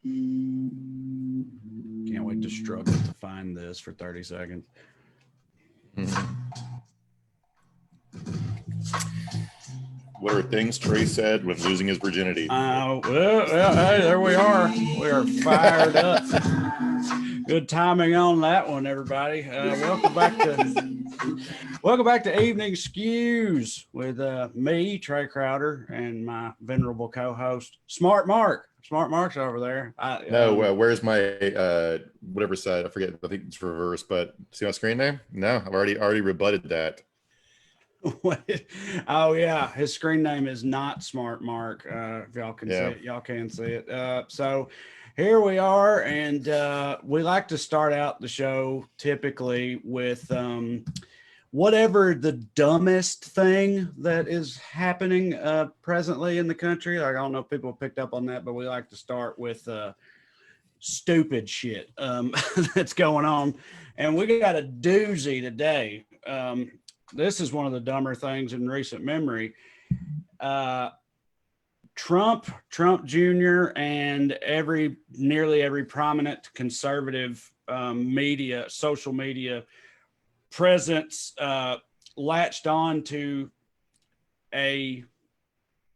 Can't wait to struggle to find this for 30 seconds. What are things Trae said when losing his virginity? Well, hey, there we are. We are fired up. Good timing on that one, everybody. Welcome back to Evening Skews with me, Trae Crowder, and my venerable co-host, Smart Mark. Smart Mark's over there. Where's my whatever side? I forget. I think it's reverse. But see my screen name? No, I've already rebutted that. Oh yeah, his screen name is not Smart Mark. If y'all can see it, y'all can see it. So here we are, and we like to start out the show typically with whatever the dumbest thing that is happening presently in the country. Like, I don't know if people picked up on that, but we like to start with stupid shit that's going on, and we got a doozy today. This is one of the dumber things in recent memory. Trump Jr. and nearly every prominent conservative social media presence latched on to a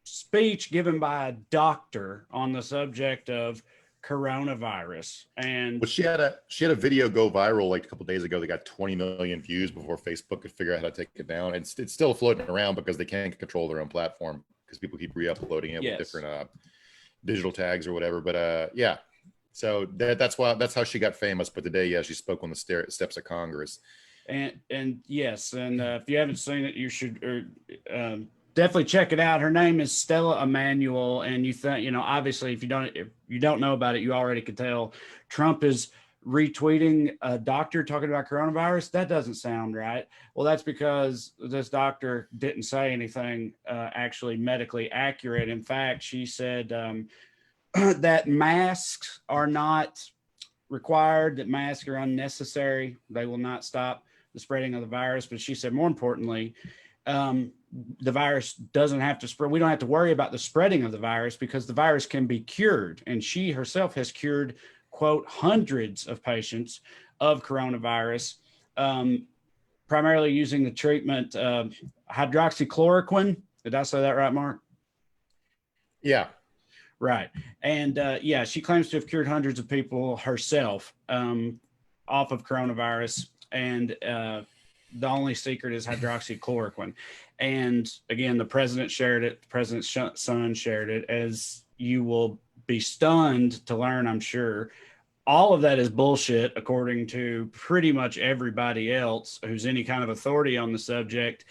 speech given by a doctor on the subject of coronavirus. And she had a video go viral like a couple days ago that got 20 million views before Facebook could figure out how to take it down. And it's still floating around because they can't control their own platform because people keep re-uploading it with different digital tags or whatever. But yeah, so that's how she got famous. But today, she spoke on the steps of Congress. And yes, and if you haven't seen it, you should definitely check it out. Her name is Stella Emanuel, and obviously, if you don't know about it, you already could tell. Trump is retweeting a doctor talking about coronavirus. That doesn't sound right. Well, that's because this doctor didn't say anything actually medically accurate. In fact, she said that masks are not required, that masks are unnecessary. They will not stop the spreading of the virus. But she said, more importantly, the virus doesn't have to spread. We don't have to worry about the spreading of the virus because the virus can be cured. And she herself has cured, quote, hundreds of patients of coronavirus, primarily using the treatment hydroxychloroquine. Did I say that right, Mark? Yeah. Right. And she claims to have cured hundreds of people herself off of coronavirus. And the only secret is hydroxychloroquine. And again, the president shared it. The president's son shared it. As you will be stunned to learn, I'm sure, all of that is bullshit, according to pretty much everybody else who's any kind of authority on the subject.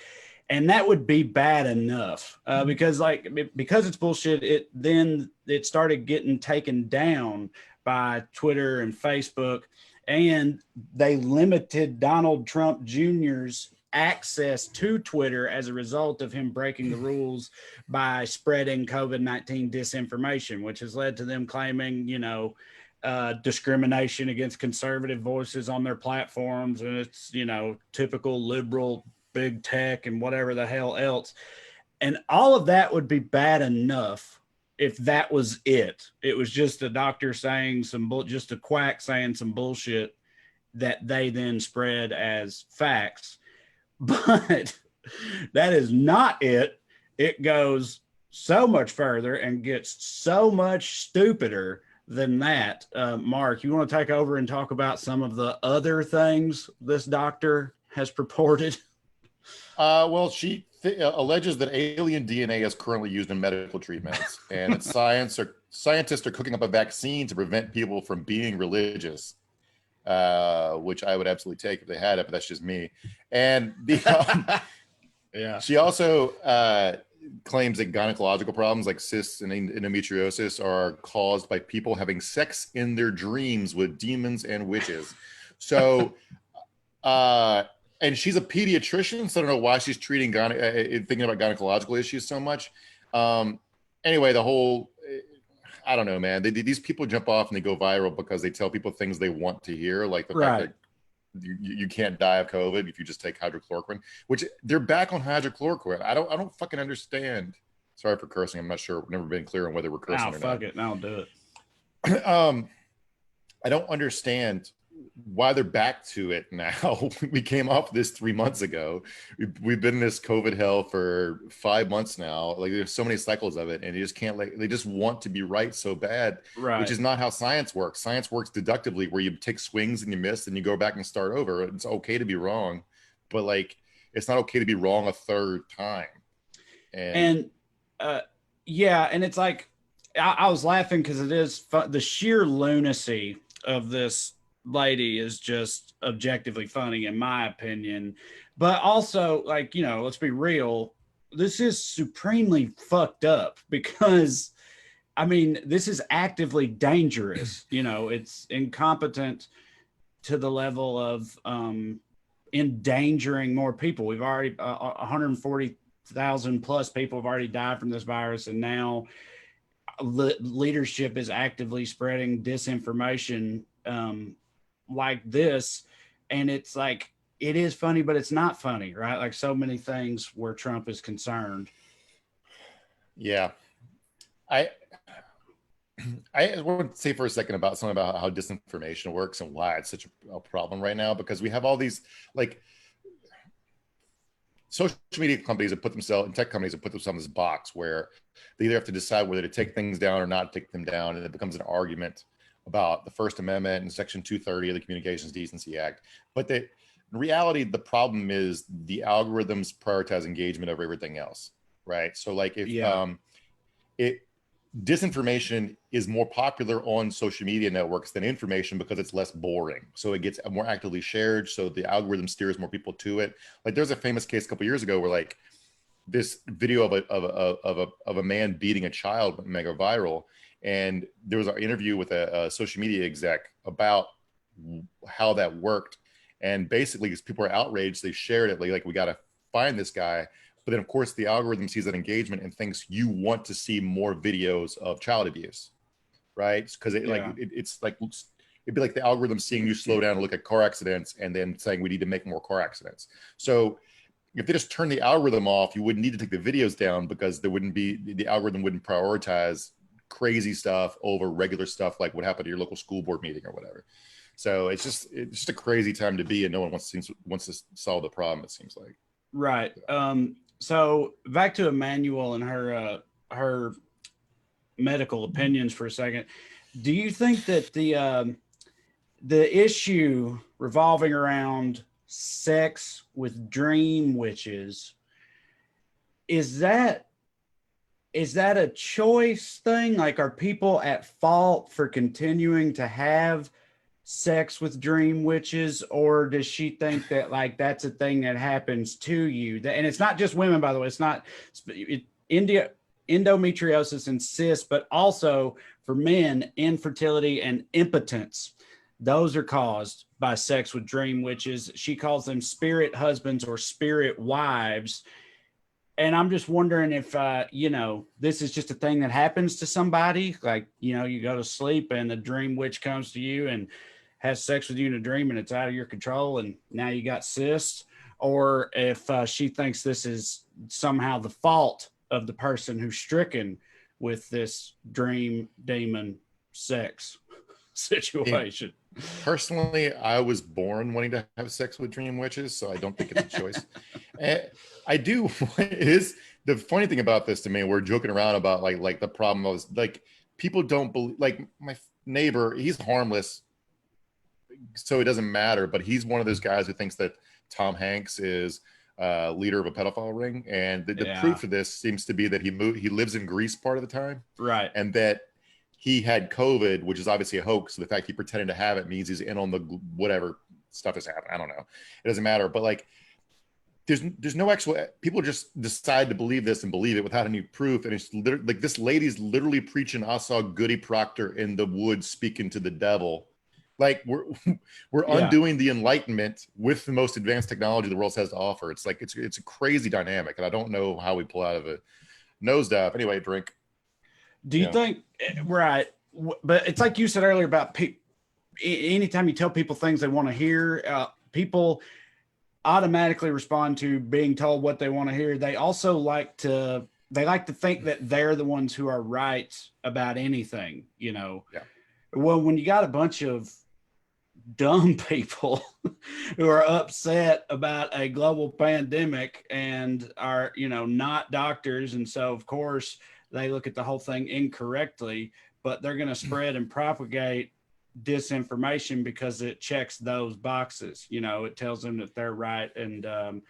And that would be bad enough because it's bullshit. It started getting taken down by Twitter and Facebook, and they limited Donald Trump Jr.'s access to Twitter as a result of him breaking the rules by spreading COVID-19 disinformation, which has led to them claiming, discrimination against conservative voices on their platforms. And it's, typical liberal big tech and whatever the hell else. And all of that would be bad enough if that was it. It was just a doctor saying just a quack saying some bullshit that they then spread as facts. But that is not it. It goes so much further and gets so much stupider than that. Mark, you want to take over and talk about some of the other things this doctor has purported? Well, she alleges that alien DNA is currently used in medical treatments, and that scientists are cooking up a vaccine to prevent people from being religious, which I would absolutely take if they had it, but that's just me. And she also claims that gynecological problems like cysts and endometriosis are caused by people having sex in their dreams with demons and witches. So, and she's a pediatrician, so I don't know why she's thinking about gynecological issues so much. Anyway, I don't know, man. These people jump off and they go viral because they tell people things they want to hear, like the fact that you can't die of COVID if you just take hydrochloroquine, which they're back on hydrochloroquine. I don't fucking understand. Sorry for cursing. I'm not sure. I've never been clear on whether we're cursing or not. Fuck it. I'll do it. I don't understand why they're back to it now. We came off this 3 months ago. We've been in this COVID hell for 5 months now. Like there's so many cycles of it, and you just can't like. They just want to be right so bad, which Right. is not how science works. Science works deductively, where you take swings and you miss, and you go back and start over. It's okay to be wrong, but like it's not okay to be wrong a third time. And And yeah, and it's like I was laughing because it is the sheer lunacy of this lady is just objectively funny in my opinion. But also, like, let's be real, this is supremely fucked up because I mean, this is actively dangerous. It's incompetent to the level of endangering more people. We've already 140,000 plus people have already died from this virus, and now leadership is actively spreading disinformation like this. And it's like, it is funny, but it's not funny, right? Like so many things where Trump is concerned. yeah, I I want to say for a second about something about how disinformation works and why it's such a problem right now, because we have all these like social media companies that put themselves and tech companies that put themselves in this box where they either have to decide whether to take things down or not take them down. And it becomes an argument about the First Amendment and Section 230 of the Communications Decency Act. But in reality, the problem is the algorithms prioritize engagement over everything else, right? So like if Yeah. it disinformation is more popular on social media networks than information because it's less boring. So it gets more actively shared. So the algorithm steers more people to it. Like there's a famous case a couple years ago where like this video of a man beating a child went mega viral. And there was an interview with a social media exec about how that worked. And basically, because people are outraged, they shared it like we got to find this guy. But then, of course, the algorithm sees that engagement and thinks you want to see more videos of child abuse, right? Because Yeah. it's like it'd be like the algorithm seeing you slow down and look at car accidents and then saying we need to make more car accidents. So if they just turn the algorithm off, you wouldn't need to take the videos down because the algorithm wouldn't prioritize crazy stuff over regular stuff like what happened to your local school board meeting or whatever. So it's just a crazy time to be, and no one wants to solve the problem. It seems like. Right. So back to Emmanuel and her medical opinions for a second. Do you think that the issue revolving around sex with dream witches is that a choice thing? Like, are people at fault for continuing to have sex with dream witches, or does she think that like that's a thing that happens to you? And it's not just women, by the way. It's not endometriosis and cysts, but also for men, infertility and impotence. Those are caused by sex with dream witches. She calls them spirit husbands or spirit wives. And I'm just wondering if, this is just a thing that happens to somebody. Like, you go to sleep and the dream witch comes to you and has sex with you in a dream and it's out of your control and now you got cysts. Or if she thinks this is somehow the fault of the person who's stricken with this dream demon sex situation. Personally, I was born wanting to have sex with dream witches, so I don't think it's a choice. I do. It is the funny thing about this to me. We're joking around about like the problem was like people don't believe. Like my neighbor, he's harmless, so it doesn't matter. But he's one of those guys who thinks that Tom Hanks is leader of a pedophile ring, and the proof for this seems to be that he lives in Greece part of the time, Right. and that he had COVID, which is obviously a hoax. So the fact he pretended to have it means he's in on the whatever stuff is happening. I don't know. It doesn't matter. But like, there's no actual, people just decide to believe this and believe it without any proof. And it's literally like this lady's literally preaching, I saw Goody Proctor in the woods speaking to the devil. Like we're undoing the Enlightenment with the most advanced technology the world has to offer. It's like, it's a crazy dynamic. And I don't know how we pull out of it. Nosedive. Anyway, drink. Do you think, right? But it's like you said earlier about anytime you tell people things they want to hear, people automatically respond to being told what they want to hear. They also like to think that they're the ones who are right about anything, Yeah. Well, when you got a bunch of dumb people who are upset about a global pandemic and are, not doctors, and so of course they look at the whole thing incorrectly, but they're going to spread and propagate disinformation because it checks those boxes. It tells them that they're right, and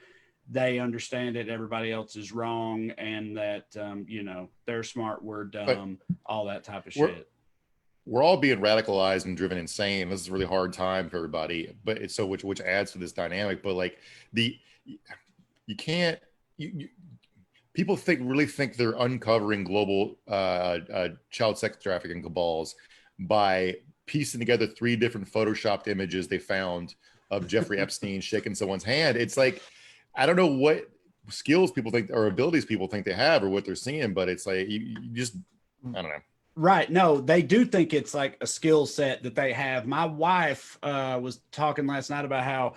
they understand that everybody else is wrong, and that they're smart, we're dumb, all that type of shit. We're all being radicalized and driven insane. This is a really hard time for everybody, but it's so which adds to this dynamic. But like you can't people really think they're uncovering global child sex trafficking cabals by piecing together 3 different photoshopped images they found of Jeffrey Epstein shaking someone's hand. It's like, I don't know what skills people think or abilities people think they have or what they're seeing, but it's like you just, I don't know. Right. No, they do think it's like a skill set that they have. My wife was talking last night about how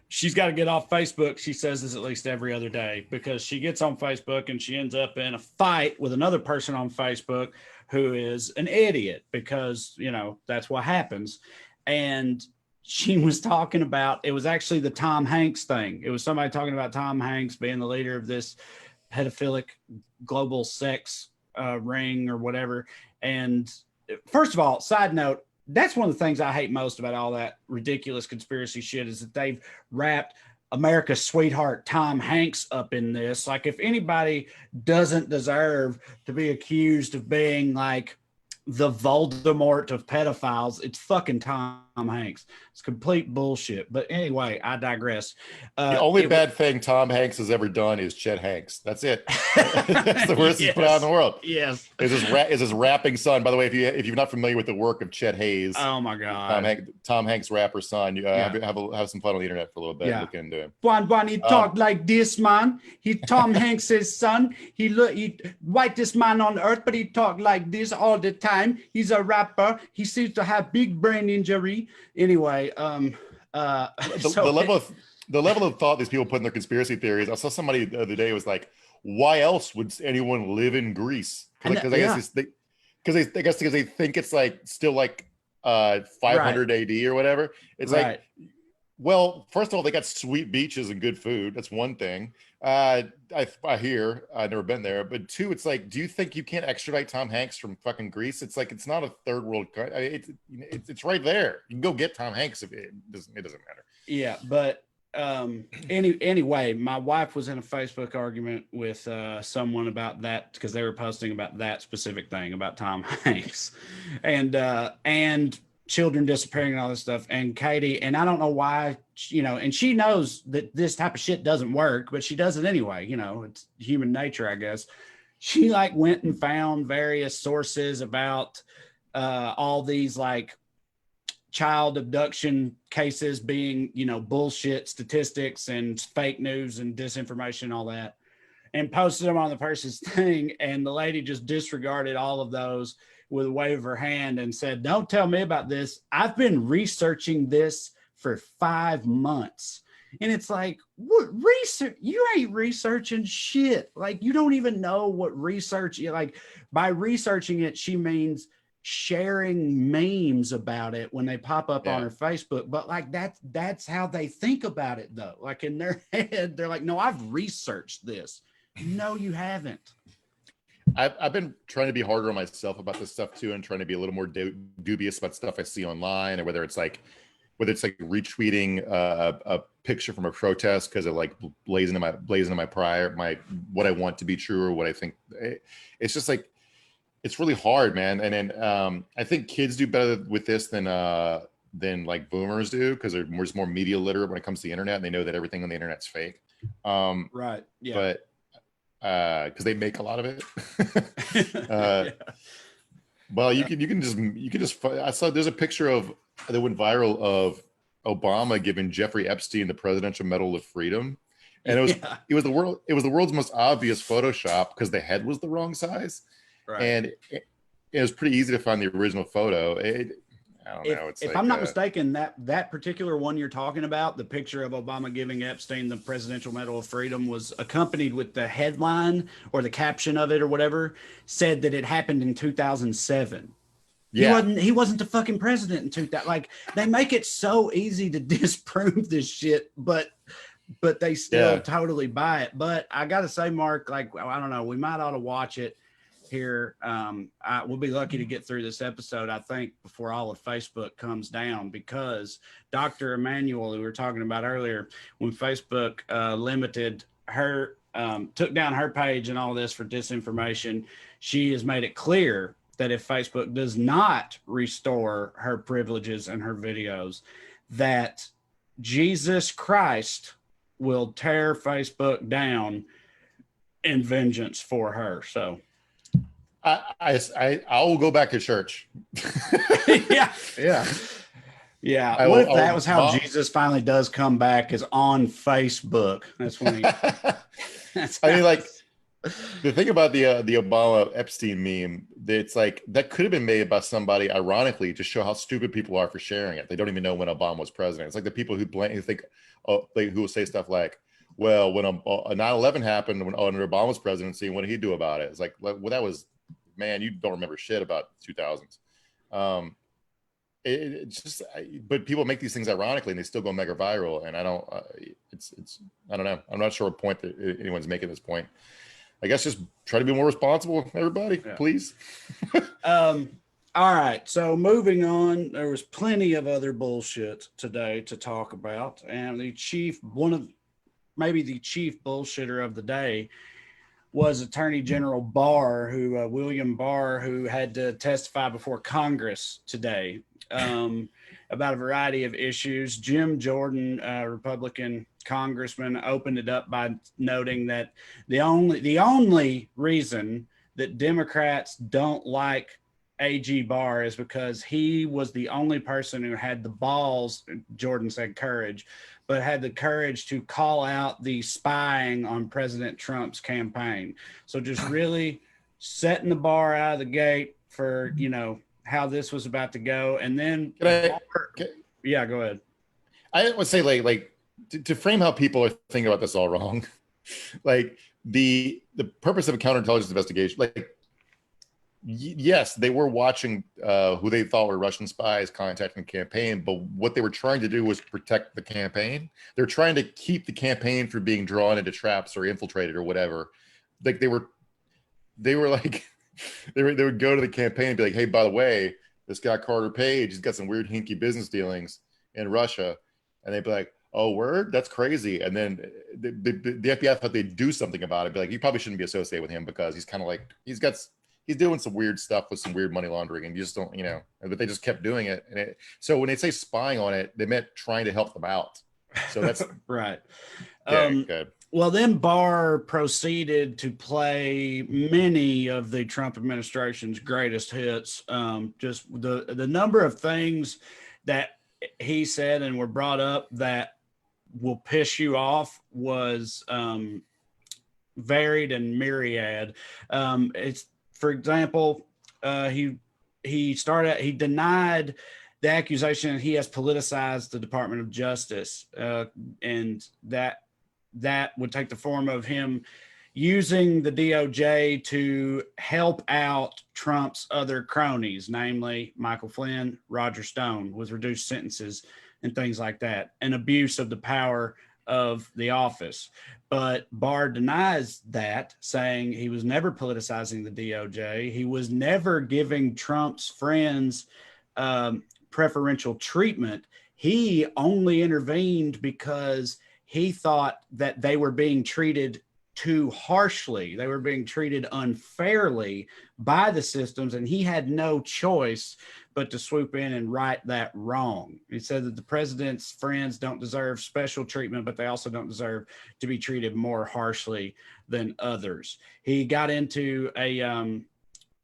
she's got to get off Facebook. She says this at least every other day, because she gets on Facebook and she ends up in a fight with another person on Facebook who is an idiot, because, that's what happens. And she was talking about, it was actually the Tom Hanks thing. It was somebody talking about Tom Hanks being the leader of this pedophilic global sex ring or whatever. And first of all, side note, that's one of the things I hate most about all that ridiculous conspiracy shit, is that they've wrapped America's sweetheart Tom Hanks up in this. Like, if anybody doesn't deserve to be accused of being like the Voldemort of pedophiles, it's fucking Tom Hanks. It's complete bullshit. But anyway, I digress. The only bad thing Tom Hanks has ever done is Chet Hanks. That's it. That's the worst he's put out in the world. Yes. Is his rapping son. By the way, if you're not familiar with the work of Chet Hayes, oh my god, Tom Hanks' rapper son, have some fun on the internet for a little bit. Yeah. Look into him. One, he talked like this, man. He Tom Hanks' son. He whitest man on earth, but he talked like this all the time. He's a rapper. He seems to have big brain injury. Anyway, the level of thought these people put in their conspiracy theories. I saw somebody the other day was like, why else would anyone live in Greece? Because they think it's like still like 500 AD or whatever. It's like, well, first of all, they got sweet beaches and good food. That's one thing. I hear, I've never been there, but 2, it's like, do you think you can't extradite Tom Hanks from fucking Greece? It's like, it's not a third world country. It's right there. You can go get Tom Hanks if it doesn't matter. Yeah, but anyway, my wife was in a Facebook argument with someone about that, because they were posting about that specific thing about Tom Hanks and children disappearing and all this stuff. And Katie, and I don't know why, and she knows that this type of shit doesn't work, but she does it anyway. It's human nature, I guess. She like went and found various sources about all these like child abduction cases being, bullshit statistics and fake news and disinformation, all that, and posted them on the person's thing. And the lady just disregarded all of those with a wave of her hand and said, don't tell me about this. I've been researching this for 5 months. And it's like, what research? You ain't researching shit. Like, you don't even know what research, like, by researching it, she means sharing memes about it when they pop up on her Facebook. But like, that's how they think about it though. Like, in their head, they're like, no, I've researched this. No, you haven't. I've been trying to be harder on myself about this stuff too, and trying to be a little more dubious about stuff I see online, or whether it's like retweeting a picture from a protest because it like blaze into my what I want to be true or what I think. It's just like, it's really hard, man. And then I think kids do better with this than like boomers do, because they're more media literate when it comes to the internet, and they know that everything on the internet's fake. Right. Yeah. But because they make a lot of it. Yeah. Well, you can just I saw there's a picture that went viral of Obama giving Jeffrey Epstein the Presidential Medal of Freedom, and it was the world's most obvious Photoshop, because the head was the wrong size, and it was pretty easy to find the original photo. I don't know. If I'm not mistaken, that particular one you're talking about, the picture of Obama giving Epstein the Presidential Medal of Freedom, was accompanied with the headline or the caption of it or whatever, said that it happened in 2007. Yeah. He wasn't the fucking president in 2000. Like, they make it so easy to disprove this shit, but they still totally buy it. But I gotta say, Mark, like, I don't know, we might ought to watch it here. We'll be lucky to get through this episode, I think, before all of Facebook comes down, because Dr. Emmanuel, who we were talking about earlier, when Facebook limited her, took down her page and all this for disinformation, she has made it clear that if Facebook does not restore her privileges and her videos, that Jesus Christ will tear Facebook down in vengeance for her. So I will go back to church. yeah. What if that was how Jesus finally does come back, is on Facebook? That's when he. I mean, like, the thing about the Obama Epstein meme, it's like that could have been made by somebody, ironically, to show how stupid people are for sharing it. They don't even know when Obama was president. It's like the people who think, who will say stuff like, "Well, when 9/11 happened, under Obama's presidency, what did he do about it?" It's like, well, that was, man, you don't remember shit about 2000s. It's just, but people make these things ironically, and they still go mega viral. And I don't, I don't know. I'm not sure what point that anyone's making this point. I guess just try to be more responsible, everybody, please. All right. So moving on, there was plenty of other bullshit today to talk about. And the chief bullshitter of the day was Attorney General Barr, William Barr, who had to testify before Congress today about a variety of issues. Jim Jordan, Republican congressman, opened it up by noting that the only reason that Democrats don't like AG Barr is because he was the only person who had the balls, Jordan said courage, but had the courage to call out the spying on President Trump's campaign. So just really setting the bar out of the gate for, how this was about to go. And then, go ahead. I would say, like to frame how people are thinking about this all wrong. Like the purpose of a counterintelligence investigation, like, yes, they were watching who they thought were Russian spies contacting the campaign, but what they were trying to do was protect the campaign. They're trying to keep the campaign from being drawn into traps or infiltrated or whatever. Like they were like, they would go to the campaign and be like, "Hey, by the way, this guy Carter Page, he's got some weird hinky business dealings in Russia," and they'd be like, "Oh, word? That's crazy." And then the FBI thought they'd do something about it. Be like, "You probably shouldn't be associated with him because he's kind of like he's doing some weird stuff with some weird money laundering," and you just don't, but they just kept doing it. And so when they say spying on it, they meant trying to help them out. So that's right. Good. Well, then Barr proceeded to play many of the Trump administration's greatest hits. Just the number of things that he said and were brought up that will piss you off was varied and myriad. It's, for example, he denied the accusation that he has politicized the Department of Justice, and that would take the form of him using the DOJ to help out Trump's other cronies, namely Michael Flynn, Roger Stone, with reduced sentences and things like that, and abuse of the power of the office. But Barr denies that, saying he was never politicizing the DOJ. He was never giving Trump's friends preferential treatment. He only intervened because he thought that they were being treated too harshly. They were being treated unfairly by the systems, and he had no choice but to swoop in and right that wrong. He said that the president's friends don't deserve special treatment, but they also don't deserve to be treated more harshly than others. He got into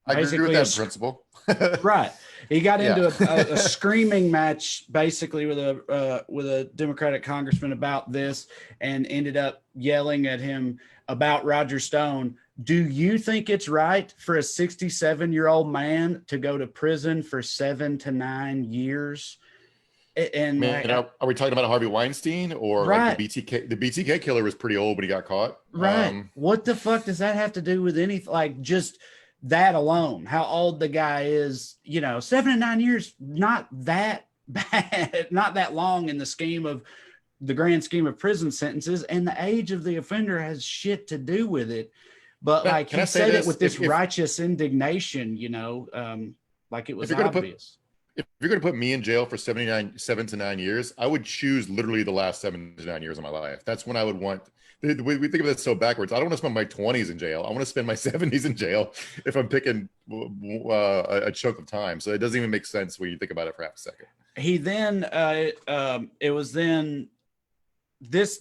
I agree with that principle. Right. He got into a screaming match basically with a Democratic congressman about this, and ended up yelling at him about Roger Stone. Do you think it's right for a 67-year-old man to go to prison for 7 to 9 years? And are we talking about Harvey Weinstein or like the BTK? The BTK killer was pretty old when he got caught. Right. What the fuck does that have to do with anything? Like, just that alone, how old the guy is, 7 to 9 years, not that bad, not that long in the grand scheme of prison sentences, and the age of the offender has shit to do with it. But like Can he I say said it this? with this If righteous indignation, like it was obvious. if you're going to put me in jail for 7 to 9 years, I would choose literally the last 7 to 9 years of my life. That's when I would want. We think of that so backwards. I don't want to spend my 20s in jail. I want to spend my 70s in jail if I'm picking a chunk of time. So it doesn't even make sense when you think about it for half a second. He then, it was then this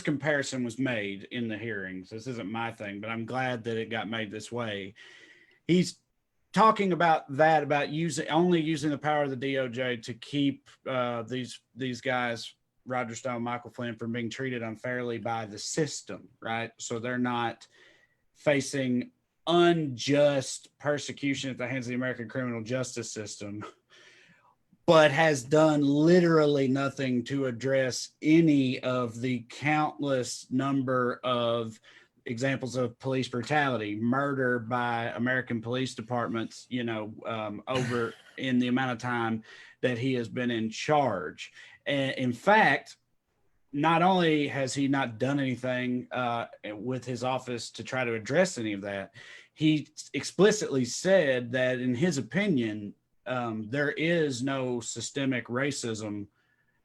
comparison was made in the hearings. This isn't my thing, but I'm glad that it got made this way. He's talking about only using the power of the DOJ to keep these guys, Roger Stone, Michael Flynn, from being treated unfairly by the system, right? So they're not facing unjust persecution at the hands of the American criminal justice system, but has done literally nothing to address any of the countless number of examples of police brutality, murder by American police departments, over in the amount of time that he has been in charge. And in fact, not only has he not done anything with his office to try to address any of that, he explicitly said that in his opinion, there is no systemic racism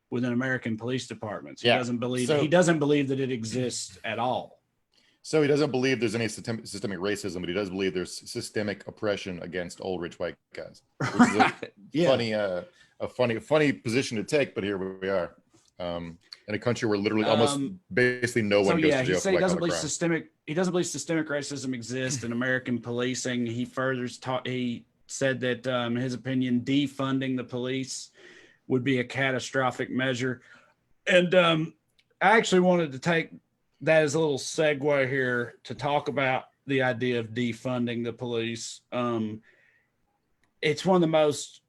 within American police departments. He doesn't believe that it exists at all. So he doesn't believe there's any systemic racism, but he does believe there's systemic oppression against old rich white guys. Which is funny position to take, but here we are. In a country where literally almost basically no one goes to jail. He doesn't believe systemic racism exists in American policing. He he said that in his opinion, defunding the police would be a catastrophic measure. And I actually wanted to take that as a little segue here to talk about the idea of defunding the police. It's one of the most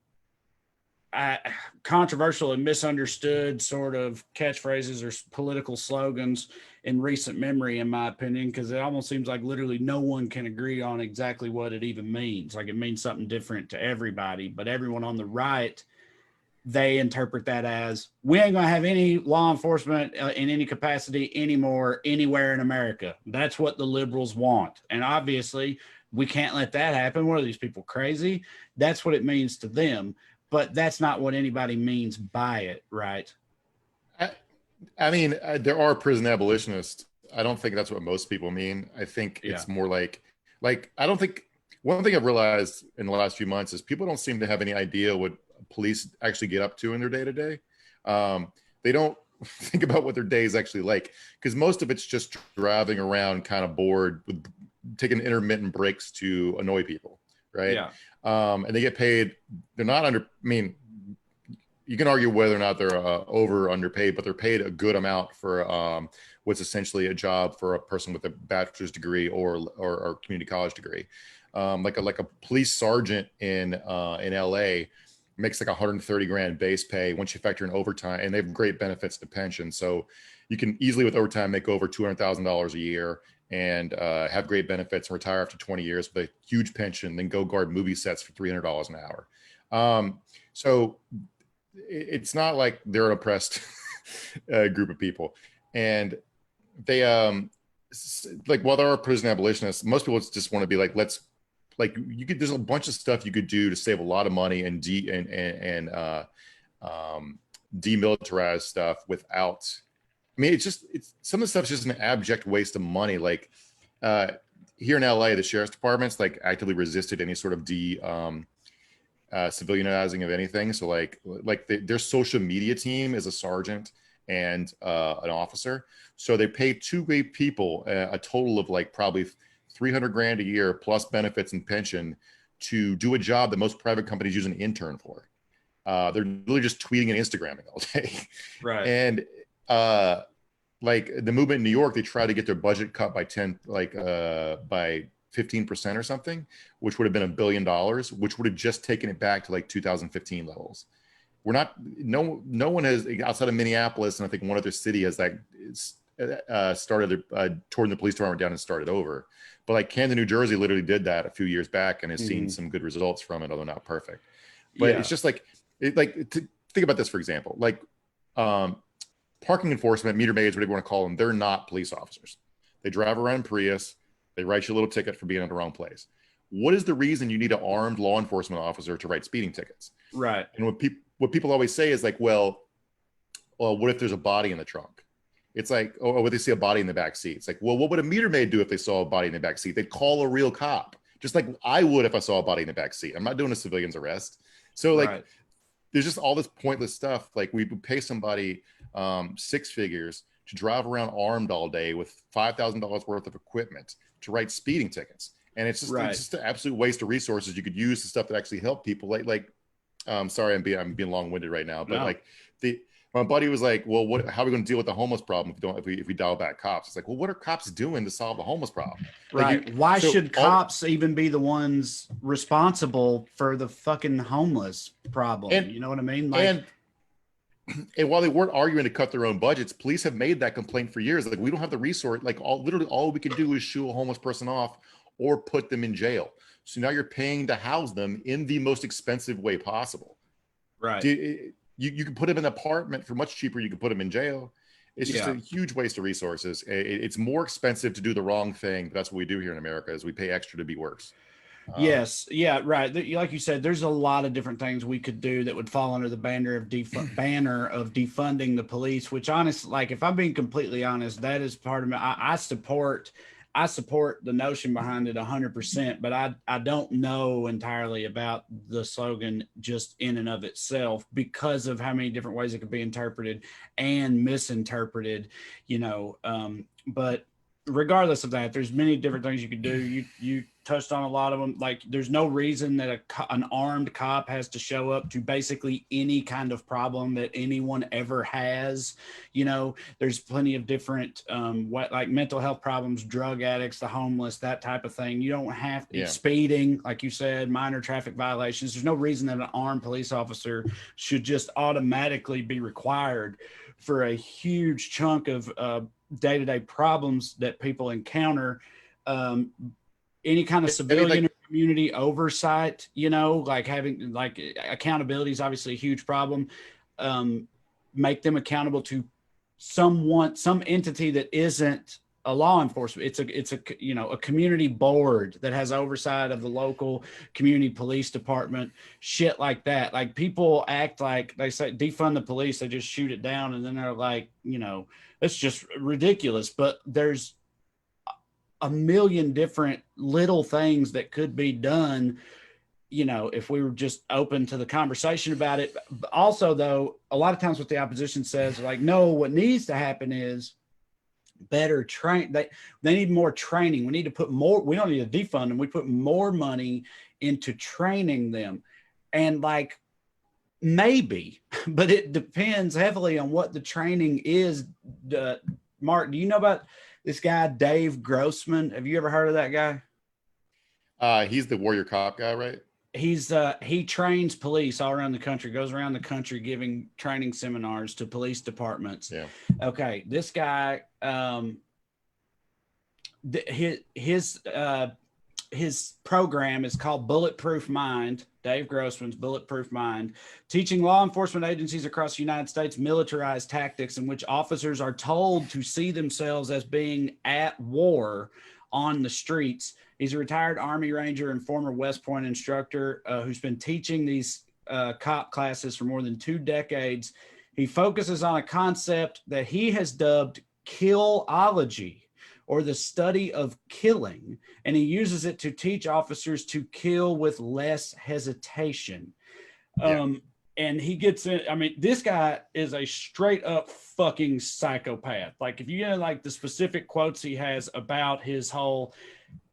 controversial and misunderstood sort of catchphrases or political slogans in recent memory, in my opinion, because it almost seems like literally no one can agree on exactly what it even means. Like it means something different to everybody, but everyone on the right, they interpret that as we ain't gonna have any law enforcement in any capacity anymore anywhere in America. That's what the liberals want, and obviously we can't let that happen. What are these people, crazy? That's what it means to them, but that's not what anybody means by it, right? I mean, there are prison abolitionists. I don't think that's what most people mean. I think it's more like I don't think, one thing I've realized in the last few months is people don't seem to have any idea what police actually get up to in their day to day. They don't think about what their day is actually like, because most of it's just driving around kind of bored with taking intermittent breaks to annoy people, right? Yeah. And they get paid. They're not you can argue whether or not they're over or underpaid, but they're paid a good amount for what's essentially a job for a person with a bachelor's degree or community college degree. Like a police sergeant in LA makes like 130 grand base pay once you factor in overtime, and they have great benefits to pension. So you can easily with overtime make over $200,000 a year and have great benefits and retire after 20 years with a huge pension, then go guard movie sets for $300 an hour. So it's not like they're an oppressed group of people. And they, while there are prison abolitionists, most people just want to be like, there's a bunch of stuff you could do to save a lot of money and demilitarize stuff without, I mean, it's some of the stuff is just an abject waste of money. Like here in LA, the sheriff's department's like actively resisted any sort of civilianizing of anything. So their social media team is a sergeant and an officer. So they pay two great people a total of like probably 300 grand a year plus benefits and pension to do a job that most private companies use an intern for. They're really just tweeting and Instagramming all day. Right. And like the movement in New York, they try to get their budget cut by 15% or something, which would have been $1 billion, which would have just taken it back to like 2015 levels. No one has, outside of Minneapolis, and I think one other city has that torn the police department down and started over. But like Camden, New Jersey literally did that a few years back and has seen some good results from it, although not perfect. But it's just like, to think about this, for example, like parking enforcement, meter maids, whatever you want to call them, they're not police officers. They drive around in Prius. They write you a little ticket for being in the wrong place. What is the reason you need an armed law enforcement officer to write speeding tickets? Right. And what people always say is like, well, what if there's a body in the trunk? It's like, oh, would they see a body in the back seat? It's like, well, what would a meter maid do if they saw a body in the back seat? They'd call a real cop, just like I would if I saw a body in the back seat. I'm not doing a civilian's arrest. So like, there's just all this pointless stuff. Like we would pay somebody 6 figures to drive around armed all day with $5,000 worth of equipment to write speeding tickets. And it's just an absolute waste of resources you could use the stuff that actually help people. Sorry, I'm being long-winded right now, but my buddy was like, well, how are we going to deal with the homeless problem if we dial back cops? It's like, well, what are cops doing to solve the homeless problem? Right. Why should cops even be the ones responsible for the fucking homeless problem? You know what I mean? Like, and while they weren't arguing to cut their own budgets, police have made that complaint for years. Like, we don't have the resource. Like, literally all we can do is shoo a homeless person off or put them in jail. So now you're paying to house them in the most expensive way possible. Right. You can put them in an apartment for much cheaper. You can put them in jail. It's just a huge waste of resources. It's more expensive to do the wrong thing. That's what we do here in America is we pay extra to be worse. Yes. Yeah. Right. Like you said, there's a lot of different things we could do that would fall under the banner of defunding the police, which honestly, like if I'm being completely honest, that is part of me. I support the notion behind it 100%, but I don't know entirely about the slogan just in and of itself because of how many different ways it could be interpreted and misinterpreted, but regardless of that, there's many different things you could do. You touched on a lot of them. Like there's no reason that an armed cop has to show up to basically any kind of problem that anyone ever has. There's plenty of different like mental health problems, drug addicts, the homeless, that type of thing. You don't have to speeding, like you said, minor traffic violations. There's no reason that an armed police officer should just automatically be required for a huge chunk of day-to-day problems that people encounter. Any kind of civilian or community oversight, like having like accountability is obviously a huge problem. Make them accountable to some entity that isn't a law enforcement. It's a community board that has oversight of the local community police department, shit like that. Like people act like they say defund the police, they just shoot it down, and then they're like, it's just ridiculous. But there's a million different little things that could be done, if we were just open to the conversation about it. Also, though, a lot of times what the opposition says, like, no, what needs to happen is better train. They need more training. We need to put more. We don't need to defund them. We put more money into training them. And like, maybe, but it depends heavily on what the training is. Mark, do you know about this guy, Dave Grossman? Have you ever heard of that guy? He's the warrior cop guy, right? He trains police all around the country, goes around the country giving training seminars to police departments. Yeah. Okay. This guy, his program is called Bulletproof Mind, Dave Grossman's Bulletproof Mind, teaching law enforcement agencies across the United States militarized tactics in which officers are told to see themselves as being at war on the streets. He's a retired Army Ranger and former West Point instructor who's been teaching these cop classes for more than 2 decades. He focuses on a concept that he has dubbed killology, or the study of killing, and he uses it to teach officers to kill with less hesitation. And he gets in, this guy is a straight up fucking psychopath. Like if you get like the specific quotes he has about his whole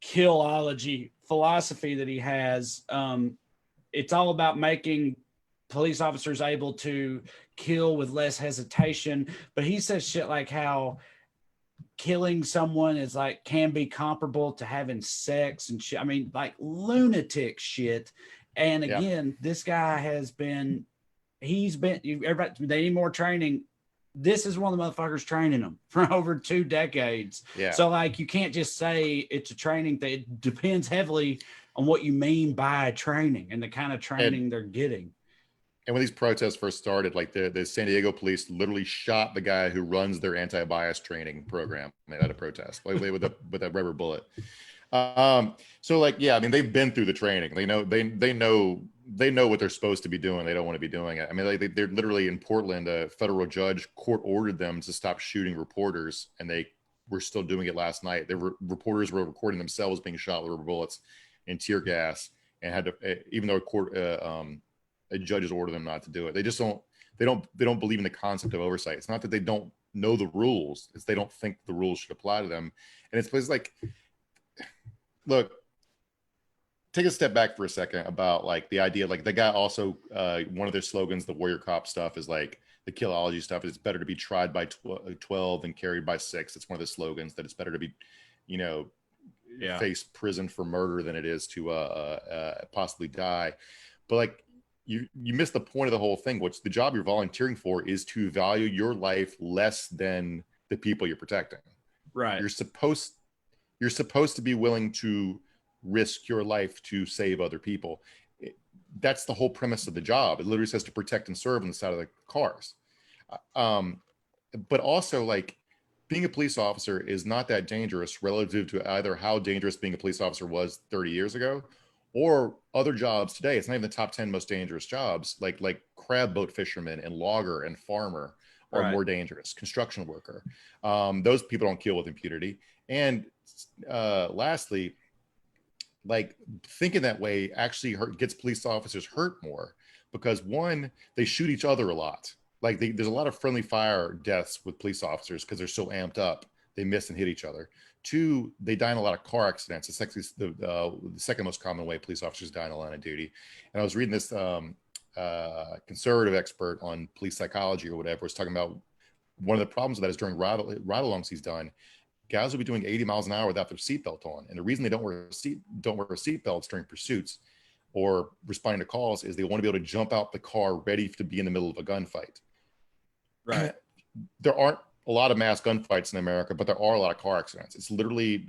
killology philosophy that he has, it's all about making police officers able to kill with less hesitation. But he says shit like how killing someone is like can be comparable to having sex and shit. Like lunatic shit. And again, this guy everybody, they need more training. this is one of the motherfuckers training them for over 2 decades. Yeah. So like, you can't just say it's a training thing. It depends heavily on what you mean by training and the kind of training they're getting. And when these protests first started, like the San Diego police literally shot the guy who runs their anti-bias training program at a protest, like with a rubber bullet. So like, yeah, I mean, they've been through the training. They know what they're supposed to be doing. They don't want to be doing it. I mean, like they're literally in Portland. A federal judge court ordered them to stop shooting reporters, and they were still doing it last night. Reporters were recording themselves being shot with rubber bullets and tear gas, and had to, even though a judge has ordered them not to do it. They don't believe in the concept of oversight. It's not that they don't know the rules. It's they don't think the rules should apply to them. And it's places like, look, take a step back for a second about like the idea, like the guy also, one of their slogans, the warrior cop stuff is like the killology stuff is it's better to be tried by 12 than carried by 6. It's one of the slogans that it's better to be, face prison for murder than it is to possibly die. But like, you miss the point of the whole thing, which the job you're volunteering for is to value your life less than the people you're protecting. Right. You're supposed to be willing to risk your life to save other people. That's the whole premise of the job. It literally says to protect and serve on the side of the cars. But also, like, being a police officer is not that dangerous relative to either how dangerous being a police officer was 30 years ago or other jobs today. It's not even the top 10 most dangerous jobs. Like crab boat fisherman and logger and farmer are more dangerous. Construction worker. Those people don't kill with impunity. And lastly, like thinking that way actually gets police officers hurt more because one, they shoot each other a lot. Like there's a lot of friendly fire deaths with police officers because they're so amped up, they miss and hit each other. 2, they die in a lot of car accidents. It's actually the second most common way police officers die in the line of duty. And I was reading this conservative expert on police psychology or whatever was talking about one of the problems with that is during ride-alongs he's done, guys will be doing 80 miles an hour without their seatbelt on. And the reason they don't wear seatbelts during pursuits or responding to calls is they want to be able to jump out the car ready to be in the middle of a gunfight. Right. There aren't a lot of mass gunfights in America, but there are a lot of car accidents. It's literally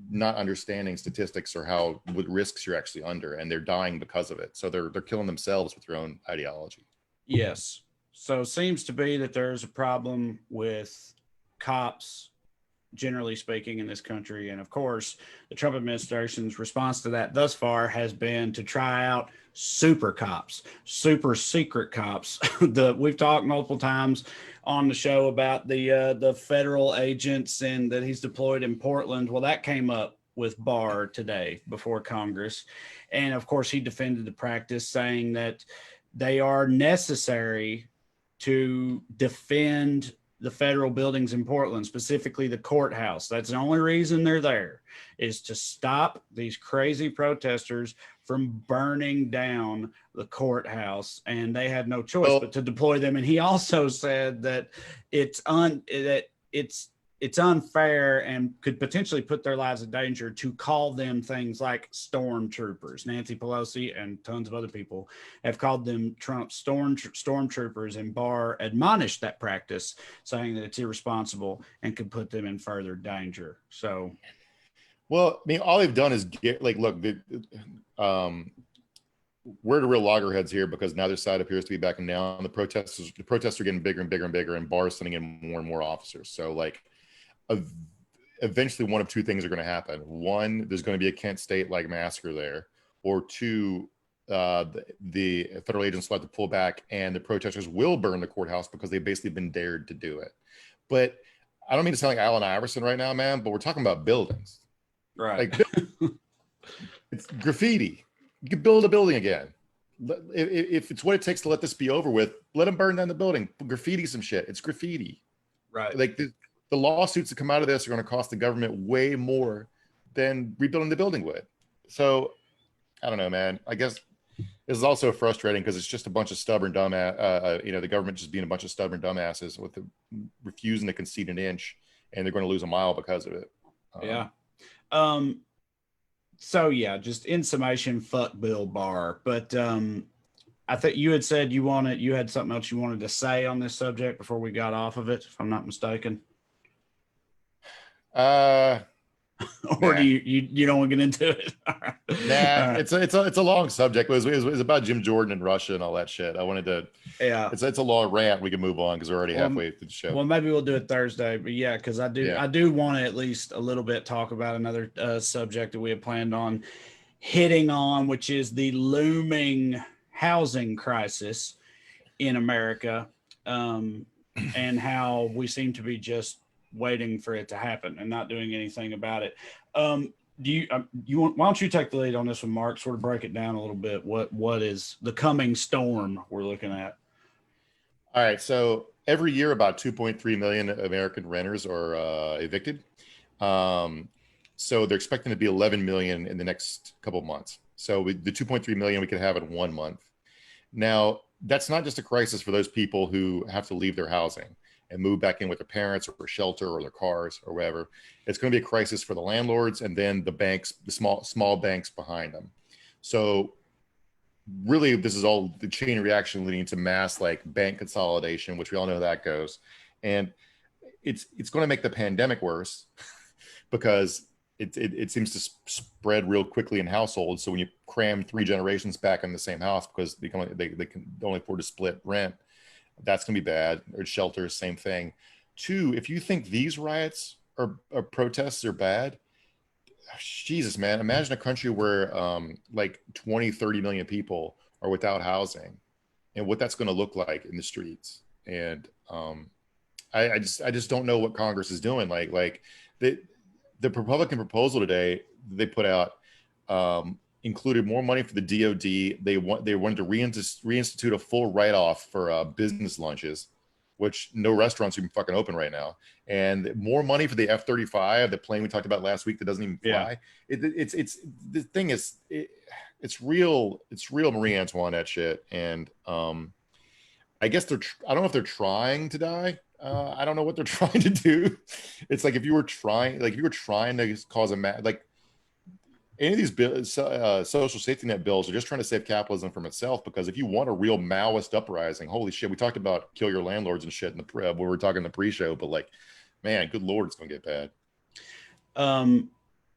not understanding statistics or what risks you're actually under, and they're dying because of it. So they're killing themselves with their own ideology. Yes. So it seems to be that there's a problem with cops, generally speaking, in this country. And of course, the Trump administration's response to that thus far has been to try out super cops, super secret cops. We've talked multiple times on the show about the federal agents and that he's deployed in Portland. Well, that came up with Barr today before Congress. And of course, he defended the practice, saying that they are necessary to defend the federal buildings in Portland, specifically the courthouse. That's the only reason they're there, is to stop these crazy protesters from burning down the courthouse. And they had no choice but to deploy them. And he also said that it's unfair and could potentially put their lives in danger to call them things like stormtroopers. Nancy Pelosi and tons of other people have called them Trump stormtroopers, and Barr admonished that practice, saying that it's irresponsible and could put them in further danger. So, well, I mean, all they've done is get look, we're the real loggerheads here because neither side appears to be backing down. The protests are getting bigger and bigger and bigger, and Barr is sending in more and more officers. So like, eventually one of 2 things are going to happen. 1, there's going to be a Kent State like massacre there, or 2, the federal agents will have to pull back and the protesters will burn the courthouse because they've basically been dared to do it. But I don't mean to sound like Allen Iverson right now, man, but we're talking about buildings. right. Like, it's graffiti. You can build a building again. If it's what it takes to let this be over with, let them burn down the building. Graffiti some shit. It's graffiti. Right. Like the lawsuits that come out of this are going to cost the government way more than rebuilding the building would. So I don't know, man. I guess this is also frustrating because it's just a bunch of stubborn the government just being a bunch of stubborn dumbasses with refusing to concede an inch, and they're going to lose a mile because of it. Yeah. So yeah, just in summation, fuck Bill Barr. But I think you had said you had something else you wanted to say on this subject before we got off of it, if I'm not mistaken. Uh, Or do nah, you don't want to get into it? All right. nah. All right. It's a long subject. It was about Jim Jordan and Russia and all that shit. I wanted to. Yeah. It's a long rant. We can move on because we're already Well, halfway through the show. well, maybe we'll do it Thursday, but yeah, because Yeah. I do want to at least a little bit talk about another subject that we had planned on hitting on, which is the looming housing crisis in America, and how we seem to be just waiting for it to happen and not doing anything about it. Do you want? Why don't you take the lead on this one, Mark? Sort of break it down a little bit. What is the coming storm we're looking at? All right. So every year, about 2.3 million American renters are evicted. So they're expecting to be 11 million in the next couple of months. So the 2.3 million we could have in 1 month. Now, that's not just a crisis for those people who have to leave their housing and move back in with their parents or shelter or their cars or whatever. It's going to be a crisis for the landlords and then the banks, the small banks behind them. So really, this is all the chain reaction leading to mass like bank consolidation, which we all know how that goes. And it's going to make the pandemic worse because it seems to spread real quickly in households. So when you cram 3 generations back in the same house because they can only afford to split rent, that's going to be bad. Or shelters, same thing. 2, if you think these riots or protests are bad, Jesus, man, imagine a country where like 20, 30 million people are without housing and what that's going to look like in the streets. And I just don't know what Congress is doing. Like the Republican proposal today they put out included more money for the DOD. They wanted to reinstitute a full write-off for business lunches, which no restaurants are even fucking open right now, and more money for the F-35, the plane we talked about last week that doesn't even fly. Yeah. It's the thing is it's real Marie Antoinette shit, and I guess I don't know if they're trying to die. I don't know what they're trying to do. It's like if you were trying to cause like any of these bills, social safety net bills are just trying to save capitalism from itself. Because if you want a real Maoist uprising, holy shit, we talked about kill your landlords and shit in the when we were talking in the pre-show, but like, man, good Lord, it's going to get bad.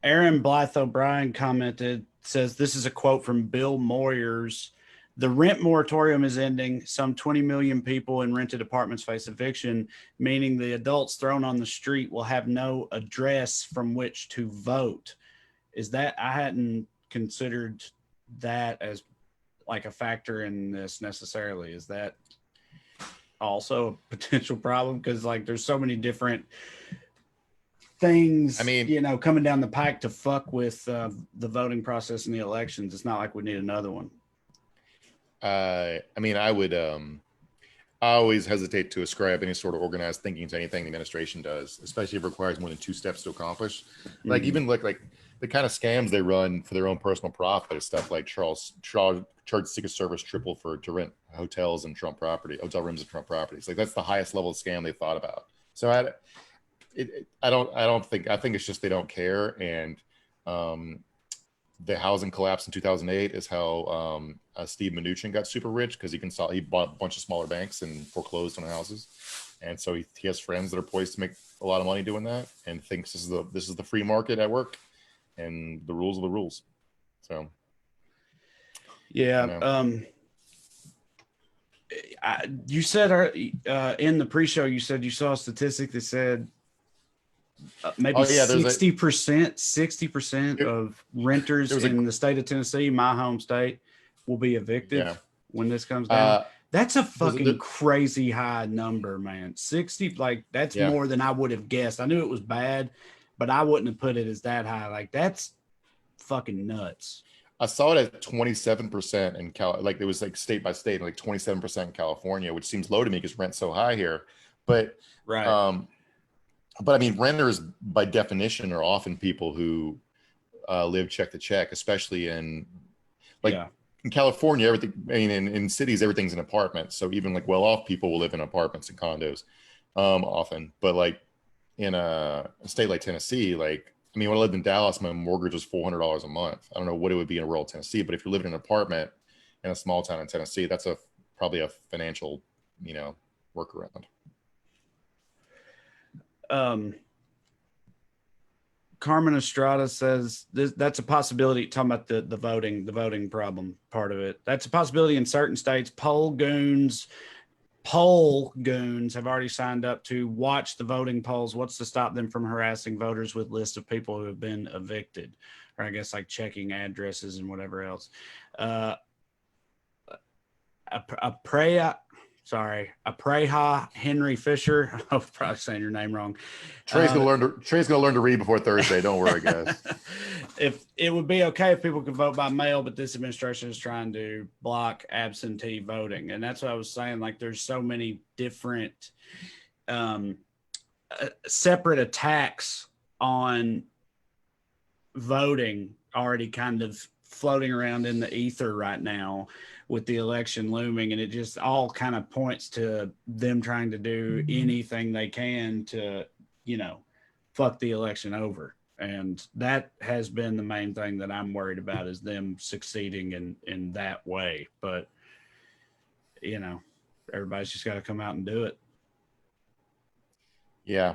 Aaron Blythe O'Brien commented, says, this is a quote from Bill Moyers. The rent moratorium is ending. Some 20 million people in rented apartments face eviction, meaning the adults thrown on the street will have no address from which to vote. Is that, I hadn't considered that as like a factor in this necessarily. Is that also a potential problem? Because like there's so many different things, coming down the pike to fuck with the voting process and the elections. It's not like we need another one. I always hesitate to ascribe any sort of organized thinking to anything the administration does, especially if it requires more than 2 steps to accomplish. Like even like the kind of scams they run for their own personal profit is stuff like charge Secret Service triple to rent hotels and hotel rooms and Trump properties. Like that's the highest level of scam they thought about. So I think it's just they don't care. And the housing collapse in 2008 is how Steve Mnuchin got super rich, because he bought a bunch of smaller banks and foreclosed on houses, and so he has friends that are poised to make a lot of money doing that, and thinks this is the free market at work, and the rules are the rules. So yeah, you said in the pre-show you said you saw a statistic that said maybe 60% of renters in the state of Tennessee, my home state, will be evicted when this comes down. That's a fucking crazy high number, man. 60, like that's more than I would have guessed. I knew it was bad, but I wouldn't have put it as that high. Like that's fucking nuts. I saw it at 27% in like it was like state by state, like 27% in California, which seems low to me because rent's so high here. But But I mean, renters by definition are often people who live check to check, especially in in California. Everything, I mean, in cities, everything's an apartment. So even like well-off people will live in apartments and condos often. But like in a state like Tennessee, like, I mean, when I lived in Dallas, my mortgage was $400 a month. I don't know what it would be in rural Tennessee, but if you're living in an apartment, in a small town in Tennessee. That's probably a financial, workaround. Carmen Estrada says that's a possibility. Talking about the voting problem part of it. That's a possibility in certain states. Poll goons have already signed up to watch the voting polls. What's to stop them from harassing voters with lists of people who have been evicted, or I guess like checking addresses and whatever else. Apreha Henry Fisher. I'm probably saying your name wrong. Trae's gonna learn to read before Thursday. Don't worry, guys. If it would be okay if people could vote by mail, but this administration is trying to block absentee voting, and that's what I was saying. Like, there's so many different separate attacks on voting already kind of floating around in the ether right now with the election looming, and it just all kind of points to them trying to do anything they can to, fuck the election over. And that has been the main thing that I'm worried about, is them succeeding in that way. But, everybody's just got to come out and do it. Yeah.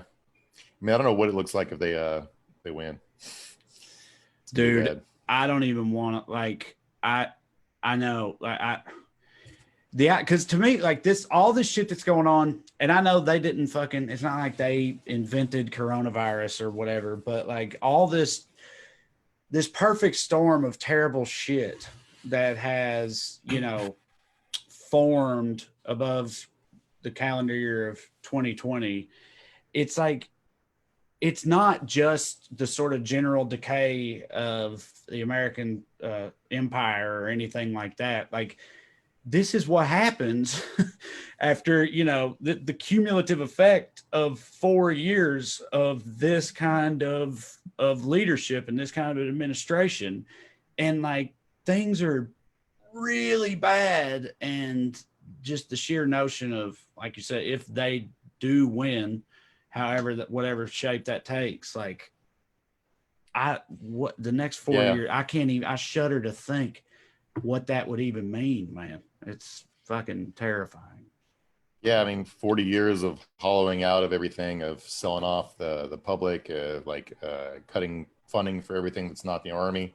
I don't know what it looks like if they win. Dude, I don't even want to, I know, because to me, all this shit that's going on, and I know they didn't it's not like they invented coronavirus or whatever, but all this perfect storm of terrible shit that has, formed above the calendar year of 2020. It's it's not just the sort of general decay of the American empire or anything like that. This is what happens after, the cumulative effect of 4 years of this kind of leadership and this kind of administration. And things are really bad. And just the sheer notion of, like you said, if they do win, whatever shape that takes, the next 4 years, I shudder to think what that would even mean, man. It's fucking terrifying. Yeah, 40 years of hollowing out of everything, of selling off the public, cutting funding for everything that's not the army,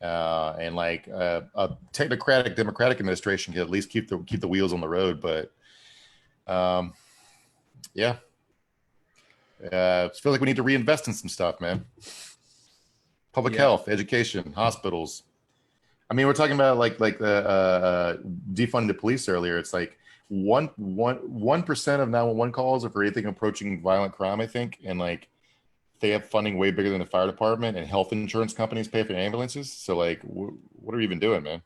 and a technocratic Democratic administration can at least keep the wheels on the road. But yeah. It feels like we need to reinvest in some stuff, man. Public health, education, hospitals. We're talking about defunding the police earlier. It's 1% of 911 calls are for anything approaching violent crime, I think, and they have funding way bigger than the fire department, and health insurance companies pay for ambulances. So what are we even doing, man?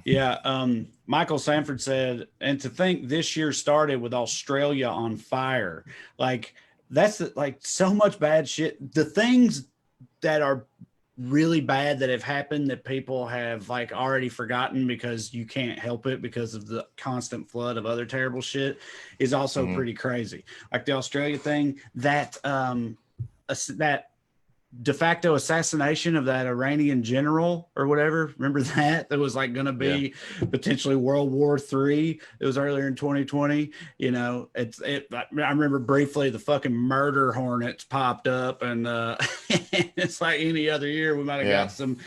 Yeah. Michael Sanford said, and to think this year started with Australia on fire. That's so much bad shit. The things that are really bad that have happened that people have already forgotten because you can't help it because of the constant flood of other terrible shit is also pretty crazy. The Australia thing, that de facto assassination of that Iranian general or whatever. Remember that? That was going to be potentially World War III. It was earlier in 2020. I remember briefly the fucking murder hornets popped up, and it's like any other year we might have got some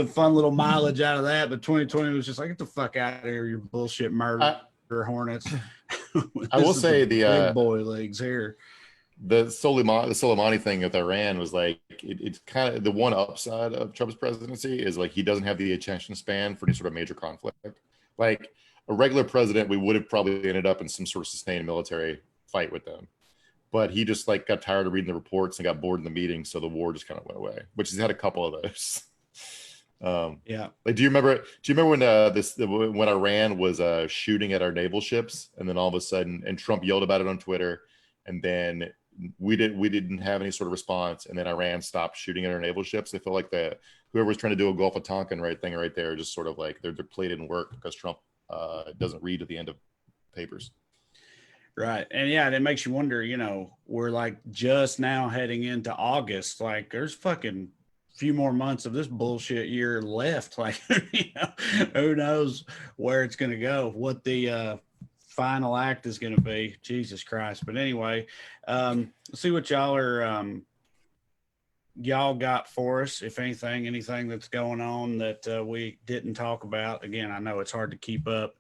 fun little mileage out of that. But 2020 was just get the fuck out of here, your bullshit murder hornets. I will say the big boy leagues here. The Soleimani thing with Iran was it's kind of the one upside of Trump's presidency is he doesn't have the attention span for any sort of major conflict. A regular president, we would have probably ended up in some sort of sustained military fight with them, but he just got tired of reading the reports and got bored in the meeting, so the war just kind of went away. Which he's had a couple of those. Do you remember when Iran was shooting at our naval ships, and then all of a sudden, and Trump yelled about it on Twitter, and then we didn't have any sort of response, and then Iran stopped shooting at our naval ships. I feel like whoever was trying to do a Gulf of Tonkin right there, just sort of their play didn't work because Trump doesn't read to the end of papers. Right. And it makes you wonder, we're just now heading into August. There's fucking few more months of this bullshit year left. Like, who knows where it's going to go, what the final act is going to be. Jesus Christ. But anyway, let's see what y'all got for us, if anything that's going on that we didn't talk about. Again, I know it's hard to keep up.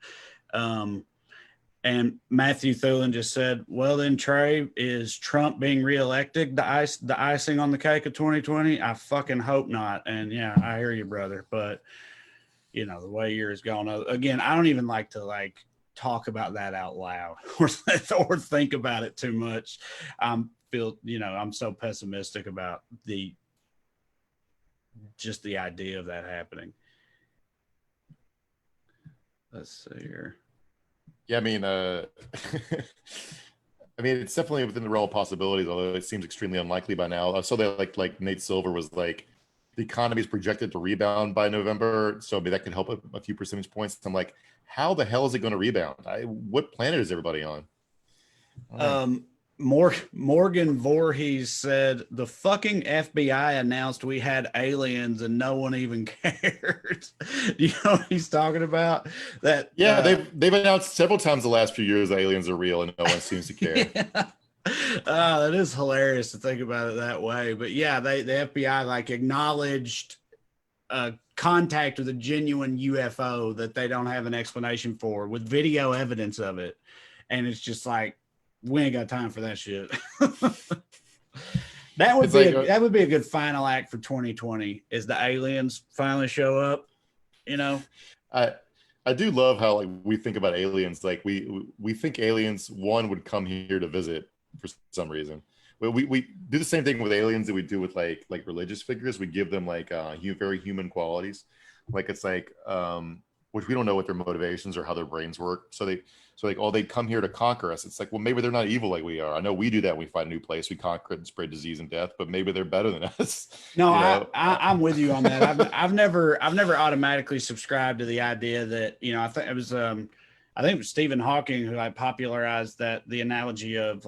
And Matthew Thulin just said, well, then, Trae, is Trump being reelected the icing on the cake of 2020? I fucking hope not. And yeah, I hear you, brother. But, the way year is going, again, I don't even like to talk about that out loud or think about it too much. I'm so pessimistic about the idea of that happening. Let's see here. Yeah, I mean, it's definitely within the realm of possibilities, although it seems extremely unlikely by now. I saw that like Nate Silver was like, the economy is projected to rebound by November, so maybe that could help a few percentage points. I'm like, how the hell is it going to rebound? What planet is everybody on? Morgan Voorhees said the fucking FBI announced we had aliens and no one even cared. You know what he's talking about? That yeah, they've announced several times the last few years that aliens are real and no one seems to care. Yeah. That is hilarious to think about it that way. But yeah, the FBI acknowledged contact with a genuine UFO that they don't have an explanation for, with video evidence of it, and it's just like, we ain't got time for that shit. That would be a good final act for 2020, is the aliens finally show up. I do love how we think about aliens. Like we think aliens, one, would come here to visit for some reason. We do the same thing with aliens that we do with like religious figures. We give them very human qualities. It's which we don't know what their motivations or how their brains work. So they come here to conquer us. It's like, well, maybe they're not evil like we are. I know we do that when we find a new place. We conquer it and spread disease and death, but maybe they're better than us. No, I'm with you on that. I've never automatically subscribed to the idea that, I think it was Stephen Hawking who popularized the analogy of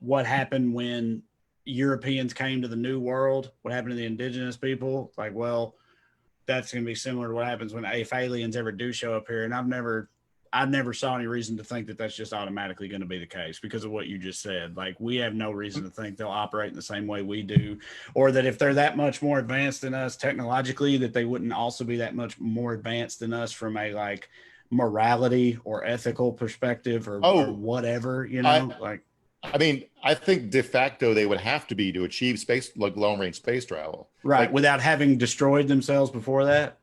what happened when Europeans came to the New World, what happened to the indigenous people. That's going to be similar to what happens if aliens ever do show up here. And I never saw any reason to think that that's just automatically going to be the case because of what you just said. We have no reason to think they'll operate in the same way we do, or that if they're that much more advanced than us technologically, that they wouldn't also be that much more advanced than us from a morality or ethical perspective or whatever, I think de facto they would have to be to achieve space, long range space travel. Right. Without having destroyed themselves before that.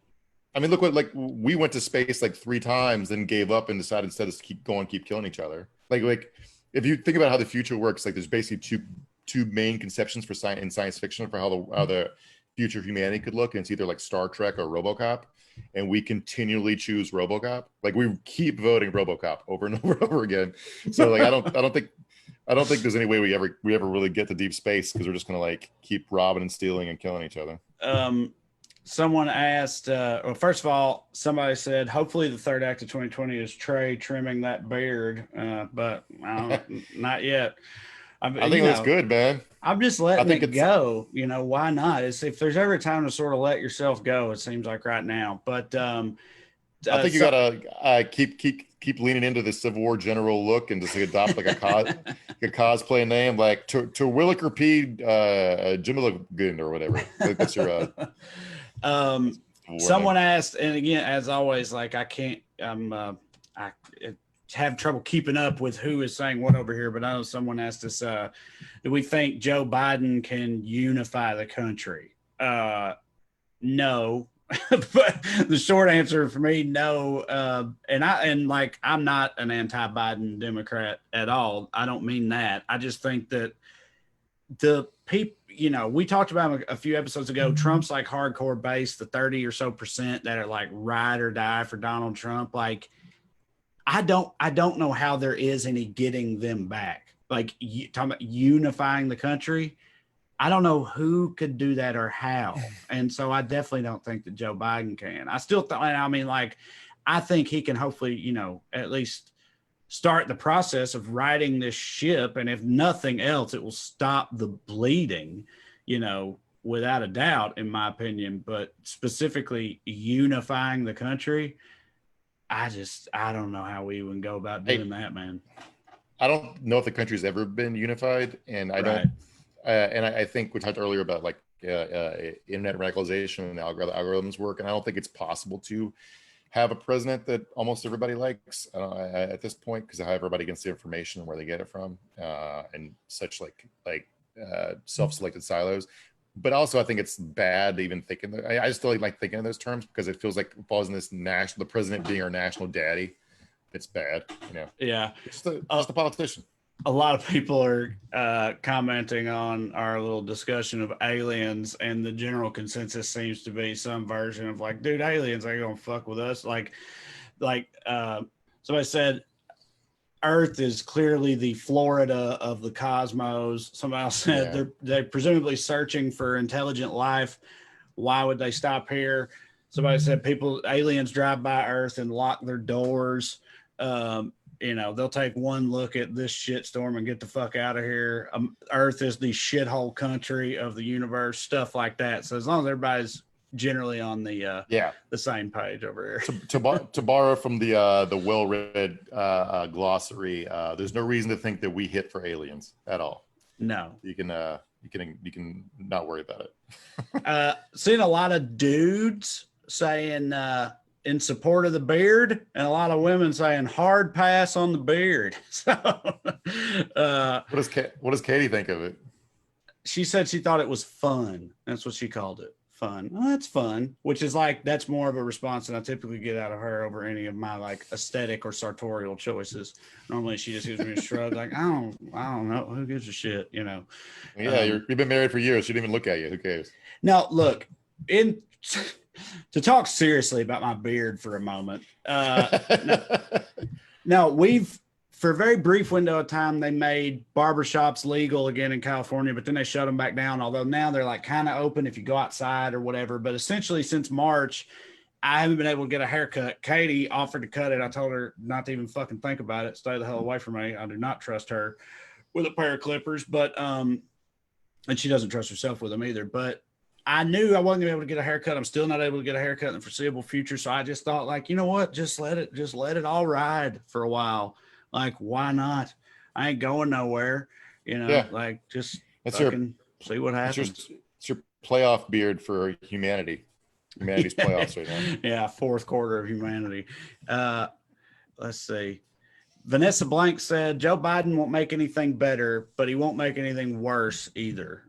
I mean, look what, we went to space 3 times, then gave up and decided instead to keep killing each other. If you think about how the future works, there's basically two main conceptions for science fiction for how the future of humanity could look. And it's either Star Trek or RoboCop. And we continually choose RoboCop. We keep voting RoboCop over and over and over again. So I don't think there's any way we ever really get to deep space, because we're just gonna keep robbing and stealing and killing each other. Someone asked, first of all, somebody said, hopefully the third act of 2020 is Trae trimming that beard, but not yet. I think it looks good, man. I'm just letting it go. Why not? If there's ever a time to sort of let yourself go, it seems like right now. But I think you gotta keep leaning into the Civil War general look and just adopt a cosplay name, Terwilliger P. Jimmy or whatever. That's your. Someone asked, and again, as always, I can't. I have trouble keeping up with who is saying what over here, but I know someone asked us, do we think Joe Biden can unify the country? No. But the short answer for me, no. I'm not an anti-Biden Democrat at all. I don't mean that. I just think that the people, we talked about a few episodes ago, Trump's hardcore base, the 30 or so percent that are ride or die for Donald Trump. I don't know how there is any getting them back. Talking about unifying the country, I don't know who could do that or how. And so I definitely don't think that Joe Biden can. I still I think he can hopefully, at least start the process of righting this ship. And if nothing else, it will stop the bleeding, without a doubt, in my opinion, but specifically unifying the country, I don't know how we even go about doing that, man. I don't know if the country's ever been unified, and I don't. And I think we talked earlier about like internet radicalization and algorithms work, and I don't think it's possible to have a president that almost everybody likes at this point, because everybody gets the information and where they get it from, and such like self-selected silos. But also, I think it's bad to even thinking. I just don't like thinking in those terms, because it feels like it falls in this the president being our national daddy. It's bad, you know. Yeah, just a politician. A lot of people are commenting on our little discussion of aliens, and the general consensus seems to be some version of like, dude, aliens ain't gonna fuck with us. Like somebody said, Earth is clearly the Florida of the cosmos. Somebody else said they're presumably searching for intelligent life. Why would they stop here? Somebody said aliens drive by Earth and lock their doors. They'll take one look at this shitstorm and get the fuck out of here. Earth is the shithole country of the universe, stuff like that. So as long as everybody's generally on the same page over here. To borrow from the well-read glossary, there's no reason to think that we hit for aliens at all. No, you can not worry about it. Seen a lot of dudes saying in support of the beard, and a lot of women saying hard pass on the beard. So what does Katie think of it? She said she thought it was fun. That's what she called it. Fun. Well, that's fun, which is like, that's more of a response than I typically get out of her over any of my like aesthetic or sartorial choices. Normally she just gives me a shrug, like, I don't know, who gives a shit, you know? Yeah, you've been married for years. She didn't even look at you. Who cares? Now, look, to talk seriously about my beard for a moment. Now we've, for a very brief window of time, they made barbershops legal again in California, but then they shut them back down. Although now they're like kind of open if you go outside or whatever. But essentially since March, I haven't been able to get a haircut. Katie offered to cut it. I told her not to even fucking think about it. Stay the hell away from me. I do not trust her with a pair of clippers, but, and she doesn't trust herself with them either. But I knew I wasn't gonna be able to get a haircut. I'm still not able to get a haircut in the foreseeable future. So I just thought, like, you know what? Just let it all ride for a while. Like, why not? I ain't going nowhere, you know. Yeah. Like, just see what happens. It's your playoff beard for humanity. Humanity's playoffs right now. Yeah, fourth quarter of humanity. Let's see. Vanessa Blank said Joe Biden won't make anything better, but he won't make anything worse either.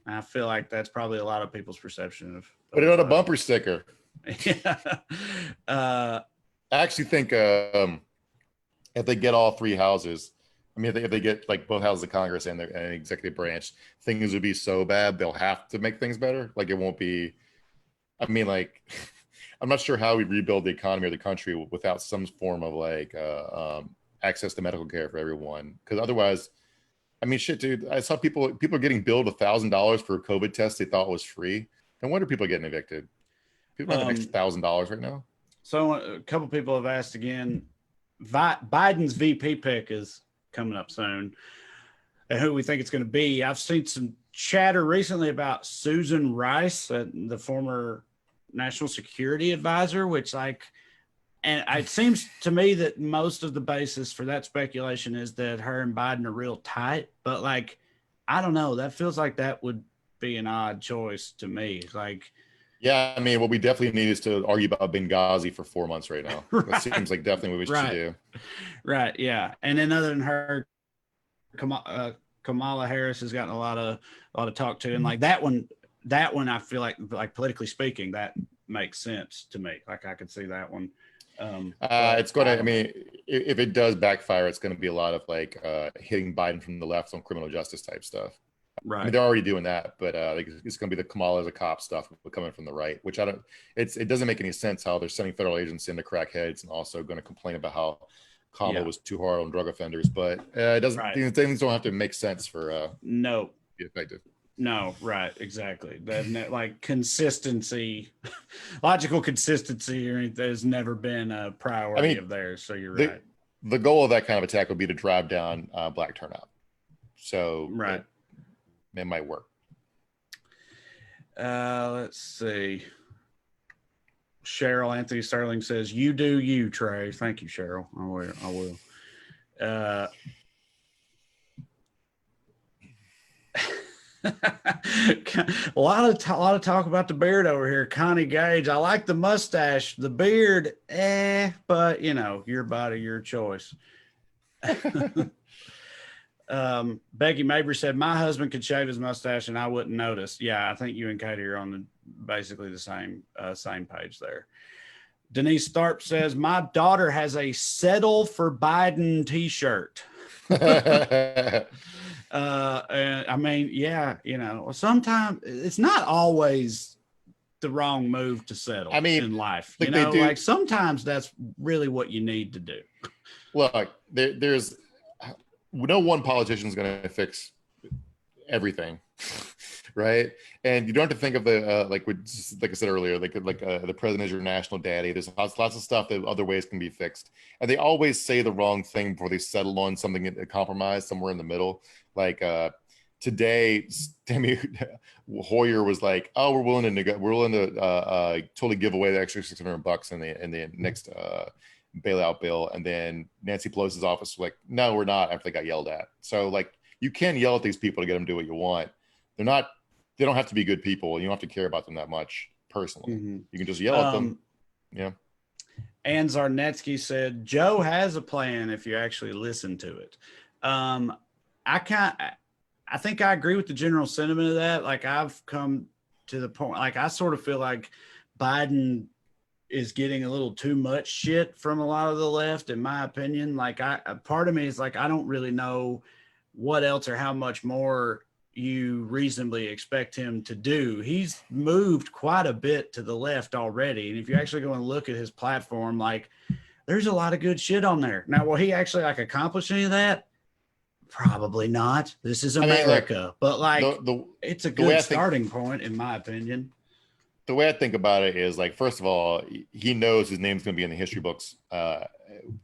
I feel like that's probably a lot of people's perception of. Put it on a bumper sticker. Yeah. I actually think if they get all three houses, I mean, if they get like both houses of Congress and the executive branch, things would be so bad they'll have to make things better. Like, it won't be. I mean, like, I'm not sure how we rebuild the economy of the country without some form of like access to medical care for everyone. Because otherwise, I mean, shit, dude. I saw people are getting billed $1,000 for a COVID test they thought was free. No wonder people are getting evicted. People have an extra $1,000 right now. So a couple people have asked again. Biden's VP pick is coming up soon, and who we think it's going to be. I've seen some chatter recently about Susan Rice, the former national security advisor, which and it seems to me that most of the basis for that speculation is that her and Biden are real tight, but like, I don't know, that feels like that would be an odd choice to me. Like, yeah, I mean, what we definitely need is to argue about Benghazi for 4 months right now. Right. That seems like definitely what we should do. Right. Yeah. And then other than her, Kamala Harris has gotten a lot of talk to, and like that one, I feel like politically speaking, that makes sense to me. Like, I could see that one. It's going to, I mean, if it does backfire, it's going to be a lot of like hitting Biden from the left on criminal justice type stuff. Right. I mean, they're already doing that, but it's going to be the Kamala as a cop stuff coming from the right, which it doesn't make any sense how they're sending federal agents in to crack heads and also going to complain about how Kamala was too hard on drug offenders. But it doesn't, things don't have to make sense for no be effective. No, right, exactly. That like consistency, logical consistency, has never bin a priority of theirs. So you're right. The goal of that kind of attack would be to drive down black turnout. So right. It might work. Let's see. Cheryl Anthony Sterling says, "You do you, Trae." Thank you, Cheryl. I will. A lot of talk about the beard over here. Connie Gage, I like the mustache, the beard, but your body, your choice. Becky Mabry said, "My husband could shave his mustache and I wouldn't notice." Yeah, I think you and Katie are on basically the same page there. Denise Tharp says, "My daughter has a Settle for Biden t-shirt." And I mean, yeah, sometimes it's not always the wrong move to settle in life. Like sometimes that's really what you need to do. Look, there's no one politician is going to fix everything, right? And you don't have to think of the like I said earlier, like the president is your national daddy. There's lots of stuff that other ways can be fixed, and they always say the wrong thing before they settle on something, a compromise somewhere in the middle. Like today, Steny Hoyer was like, "Oh, we're willing to totally give away the extra $600 in the next bailout bill," and then Nancy Pelosi's office was like, "No, we're not," after they got yelled at. So like, you can yell at these people to get them to do what you want. They don't have to be good people. You don't have to care about them that much personally. Mm-hmm. You can just yell at them. Yeah. Ann Zarnetsky said, "Joe has a plan if you actually listen to it." I think I agree with the general sentiment of that. Like, I've come to the point, like, I sort of feel like Biden is getting a little too much shit from a lot of the left, in my opinion. Like, part of me is like, I don't really know what else or how much more you reasonably expect him to do. He's moved quite a bit to the left already. And if you actually go and look at his platform, like, there's a lot of good shit on there. Now, will he actually like accomplish any of that? Probably not. This is America. But like, it's a good starting point, in my opinion. The way I think about it is, like, first of all, he knows his name's going to be in the history books. Probably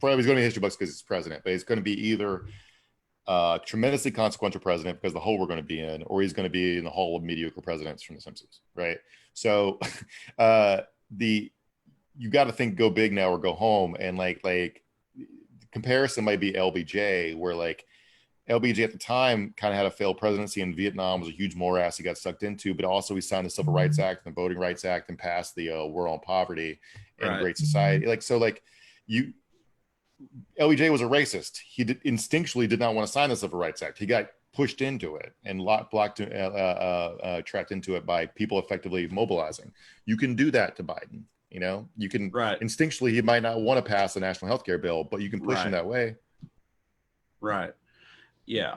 he's going to be in the history books because he's president, but he's going to be either tremendously consequential president because the hole we're going to be in, or he's going to be in the hall of mediocre presidents from The Simpsons, right? So you got to think go big now or go home. And like comparison might be LBJ, where like LBJ at the time kind of had a failed presidency in Vietnam, was a huge morass he got sucked into, but also he signed the Civil Rights Act and the Voting Rights Act and passed the War on Poverty and Great Society. LBJ was a racist. He instinctually did not want to sign the Civil Rights Act. He got pushed into it and trapped into it by people effectively mobilizing. You can do that to Biden. You can instinctually, he might not want to pass a national health care bill, but you can push him that way. Right. Yeah.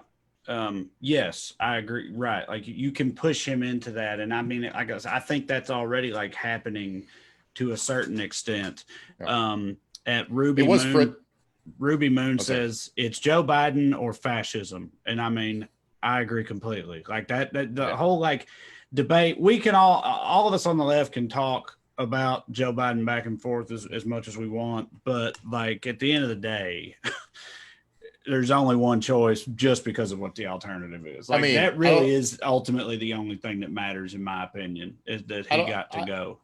Yes, I agree. Right. Like, you can push him into that. And I mean, I think that's already like happening to a certain extent. Yeah. At Ruby Moon says it's Joe Biden or fascism. And I mean, I agree completely. Like the whole like debate, we can all of us on the left can talk about Joe Biden back and forth as much as we want. But like, at the end of the day, there's only one choice just because of what the alternative is. Like, I mean, that really is ultimately the only thing that matters, in my opinion, is that he got to go.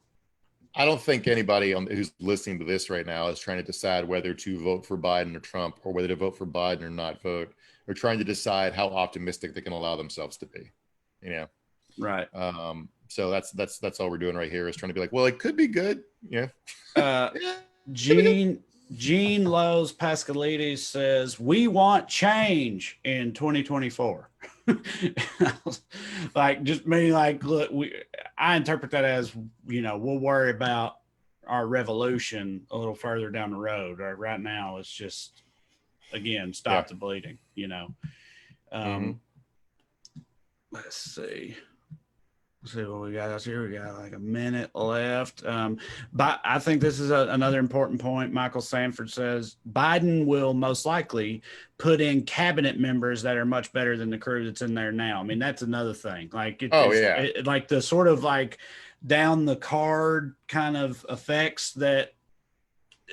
I don't think anybody who's listening to this right now is trying to decide whether to vote for Biden or Trump, or whether to vote for Biden or not vote. They're trying to decide how optimistic they can allow themselves to be. Right. So that's all we're doing right here, is trying to be like, well, it could be good. Yeah. Gene Lowe's Pascalides says, "We want change in 2024." Like, just meaning like, look, I interpret that as, we'll worry about our revolution a little further down the road. Right now, it's just, again, stop the bleeding, Let's see. Let's see what we got here. We got like a minute left. But I think this is another important point. Michael Sanford says Biden will most likely put in cabinet members that are much better than the crew that's in there now. I mean, that's another thing. Like, like the sort of like down the card kind of effects that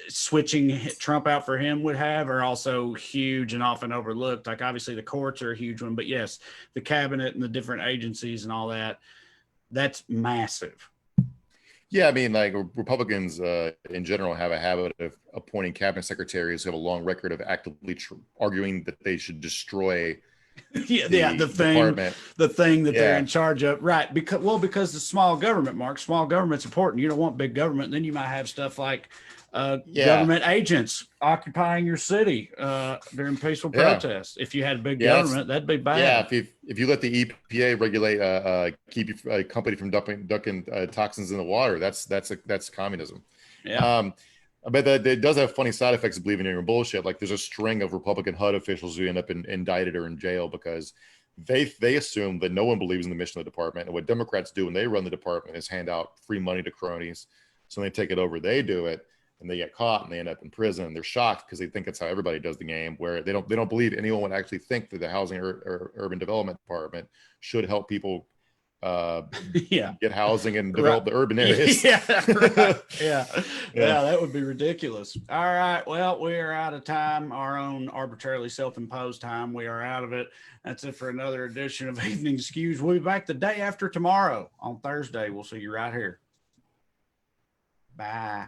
switching Trump out for him would have are also huge and often overlooked. Like, obviously the courts are a huge one, but yes, the cabinet and the different agencies and all that. That's massive. Yeah, I mean, like Republicans in general have a habit of appointing cabinet secretaries who have a long record of actively arguing that they should destroy Yeah, the department. the thing that they're Yeah, in charge of, right? Because the small government, Mark, small government's important. You don't want big government. Then you might have stuff like yeah, government agents occupying your city during peaceful yeah, protests. If you had big yeah. That's government, that'd be yeah. bad. If you let the EPA regulate, keep a company from ducking toxins in the water, that's communism. Yeah, Um, but it does have funny side effects of believing in your bullshit. Like there's a string of Republican HUD officials who end up indicted or in jail because they assume that no one believes in the mission of the department. And what Democrats do when they run the department is hand out free money to cronies. So when they take it over, they do it, and they get caught and they end up in prison. And they're shocked because they think that's how everybody does the game. Where they don't believe anyone would actually think that the housing or urban development department should help people yeah, get housing and right. develop the urban areas. Yeah, right. Yeah. Yeah. That would be ridiculous. All right. Well, we are out of time, our own arbitrarily self-imposed time. We are out of it. That's it for another edition of Evening Skews. We'll be back the day after tomorrow on Thursday. We'll see you right here. Bye.